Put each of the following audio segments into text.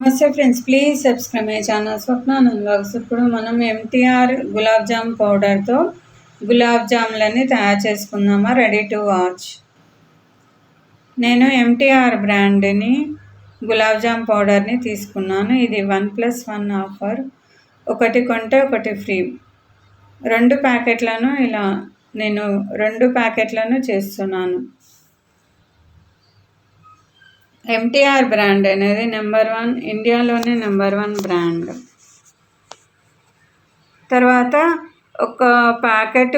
నమస్తే friends, please subscribe my channel Swapnanand vlogs. ఇప్పుడు మనం ఎంటీఆర్ గులాబ్ జామ్ పౌడర్తో గులాబ్ జాములని తయారు చేసుకుందామా. Ready to watch. నేను ఎంటీఆర్ బ్రాండ్ని గులాబ్ జామ్ పౌడర్ని తీసుకున్నాను. ఇది 1+1 ఆఫర్, ఒకటి కొంటే ఒకటి ఫ్రీ. 2 ప్యాకెట్లను నేను 2 ప్యాకెట్లను చేస్తున్నాను. ఎంటీఆర్ బ్రాండ్ అనేది నెంబర్ 1, ఇండియాలోనే నెంబర్ 1 బ్రాండ్. తర్వాత ఒక ప్యాకెట్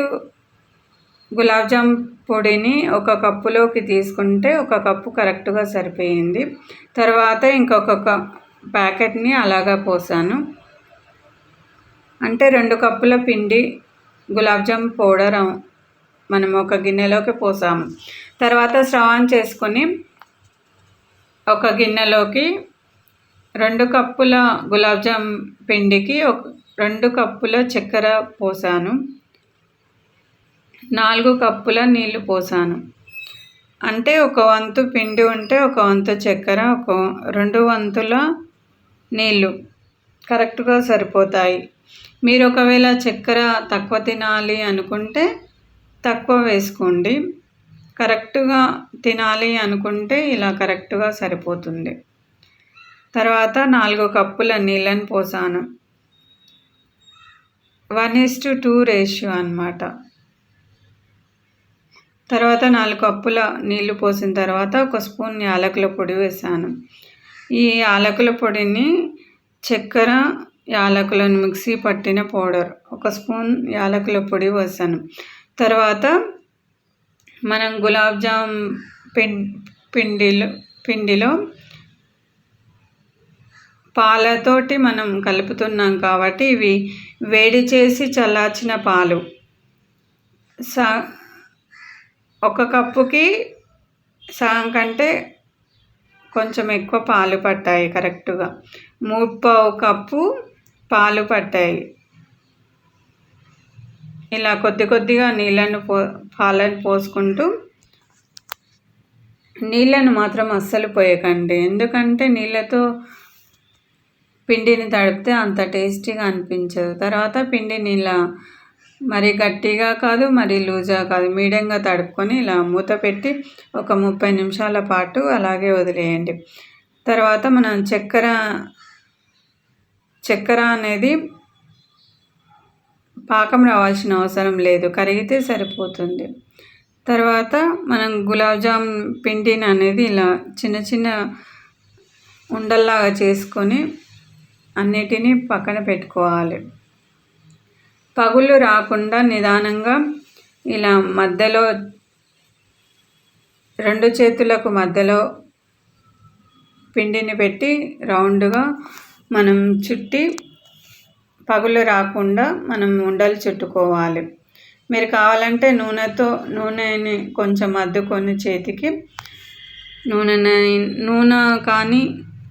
గులాబ్ జామ్ పొడిని ఒక కప్పులోకి తీసుకుంటే ఒక కప్పు కరెక్ట్గా సరిపోయింది. తర్వాత ఇంకొక ప్యాకెట్ని అలాగా పోసాను. అంటే 2 కప్పుల పిండి గులాబ్ జామ్ పౌడర్ మనం ఒక గిన్నెలోకి పోసాము. తర్వాత స్టవ్ ఆన్ చేసుకొని ఒక గిన్నెలోకి 2 కప్పుల గులాబ్ జామ్ పిండికి 2 కప్పుల చక్కెర పోసాను. 4 కప్పుల నీళ్లు పోసాను. అంటే ఒక వంతు పిండి ఉంటే ఒక వంతు చక్కెర, 2 వంతుల నీళ్ళు కరెక్ట్గా సరిపోతాయి. మీరు ఒకవేళ చక్కెర తక్కువ తినాలి అనుకుంటే తక్కువ వేసుకోండి. కరెక్ట్గా తినాలి అనుకుంటే ఇలా కరెక్ట్గా సరిపోతుంది. తర్వాత 4 కప్పుల నీళ్ళని పోసాను. 1:2 రేషియో అన్నమాట. తర్వాత 4 కప్పుల నీళ్లు పోసిన తర్వాత 1 స్పూన్ యాలకుల పొడి వేసాను. ఈ యాలకుల పొడిని చక్కెర యాలకులను మిక్సీ పట్టిన పౌడర్ 1 స్పూన్ యాలకుల పొడి వేసాను. తర్వాత మనం గులాబ్ జామ్ పిండిలో పాలతోటి మనం కలుపుతున్నాం కాబట్టి ఇవి వేడి చేసి చల్లార్చిన పాలు. 1 కప్పుకి సగం కంటే కొంచెం ఎక్కువ పాలు పట్టాయి. కరెక్ట్గా 3/4 కప్పు పాలు పట్టాయి. ఇలా కొద్ది కొద్దిగా పాలను పోసుకుంటూ, నీళ్ళను మాత్రం అస్సలు పోయకండి. ఎందుకంటే నీళ్ళతో పిండిని తడిపితే అంత టేస్టీగా అనిపించదు. తర్వాత పిండిని ఇలా మరీ గట్టిగా కాదు, మరీ లూజా కాదు, మీడియంగా తడుపుకొని ఇలా మూత పెట్టి ఒక 30 నిమిషాల పాటు అలాగే వదిలేయండి. తర్వాత మనం చక్కెర అనేది పాకం రావాల్సిన అవసరం లేదు, కరిగితే సరిపోతుంది. తర్వాత మనం గులాబ్ జామ్ పిండిని అనేది ఇలా చిన్న చిన్న ఉండల్లాగా చేసుకొని అన్నిటినీ పక్కన పెట్టుకోవాలి. పగుళ్ళు రాకుండా నిదానంగా ఇలా మధ్యలో 2 చేతులకు మధ్యలో పిండిని పెట్టి రౌండ్గా మనం చుట్టి పగులు రాకుండా మనం ఉండలు చుట్టుకోవాలి. మీరు కావాలంటే నూనెని కొంచెం అద్దుకొని చేతికి నూనె కానీ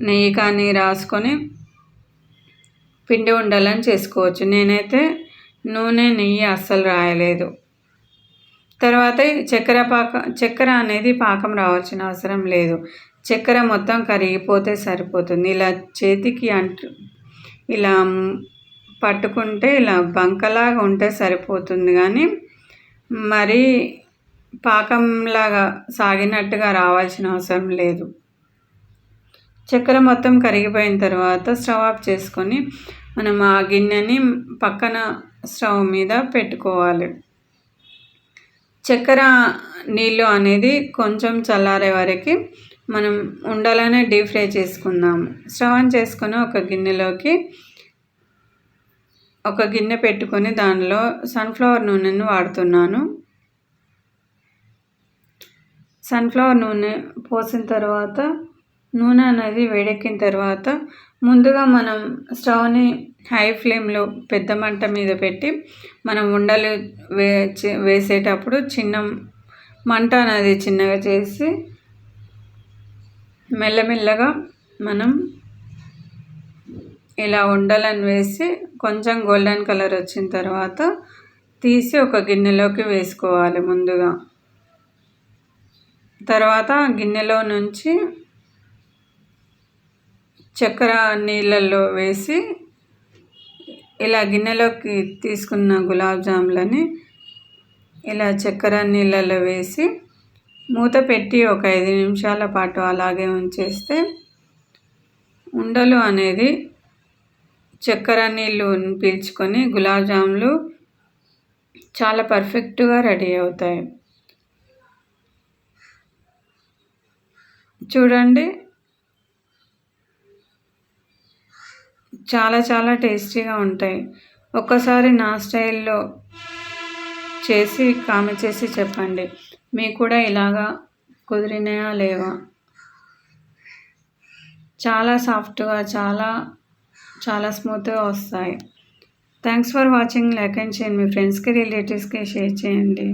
నెయ్యి కానీ రాసుకొని పిండి ఉండలని చేసుకోవచ్చు. నేనైతే నూనె నెయ్యి అస్సలు రాయలేదు. తర్వాత చక్కెర అనేది పాకం రావాల్సిన అవసరం లేదు. చక్కెర మొత్తం కరిగిపోతే సరిపోతుంది. ఇలా చేతికి ఇలా పట్టుకుంటే ఇలా బంకలాగా ఉంటే సరిపోతుంది, కానీ మరీ పాకంలాగా సాగినట్టుగా రావాల్సిన అవసరం లేదు. చక్కెర మొత్తం కరిగిపోయిన తర్వాత స్టవ్ ఆఫ్ చేసుకొని మనం ఆ గిన్నెని పక్కన స్టవ్ మీద పెట్టుకోవాలి. చక్కెర నీళ్ళు అనేది కొంచెం చల్లారే వరకు మనం ఉండలనే డీప్ ఫ్రై చేసుకుందాము. స్టవ్ ఆన్ చేసుకొని ఒక గిన్నె పెట్టుకొని దానిలో సన్ఫ్లవర్ నూనెను వాడుతున్నాను. సన్ఫ్లవర్ నూనె పోసిన తర్వాత నూనె అనేది వేడెక్కిన తర్వాత ముందుగా మనం స్టవ్ని హై ఫ్లేమ్లో పెద్ద మంట మీద పెట్టి మనం ఉండలు వేసేటప్పుడు చిన్న మంట అనేది చిన్నగా చేసి మెల్లమెల్లగా మనం ఇలా ఉండలను వేసి కొంచెం గోల్డెన్ కలర్ వచ్చిన తర్వాత తీసి ఒక గిన్నెలోకి వేసుకోవాలి ముందుగా. తర్వాత గిన్నెలో నుంచి చక్కెర నీళ్ళల్లో వేసి ఇలా గిన్నెలోకి తీసుకున్న గులాబ్ జాములని ఇలా చక్కెర నీళ్ళల్లో వేసి మూత పెట్టి ఒక 5 నిమిషాల పాటు అలాగే ఉంచేస్తే ఉండలు అనేది చక్కెర నీళ్ళు పీల్చుకొని గులాబ్ జాములు చాలా పర్ఫెక్ట్గా రెడీ అవుతాయి. చూడండి, చాలా చాలా టేస్టీగా ఉంటాయి. ఒక్కసారి నా స్టైల్లో చేసి కామెంట్ చేసి చెప్పండి, మీకు కూడా ఇలాగా కుదిరినాయా లేవా. చాలా సాఫ్ట్గా చాలా స్మూత్గా వస్తాయి. Thanks for watching. Like and share, మీ ఫ్రెండ్స్కి రిలేటివ్స్కి షేర్ చేయండి.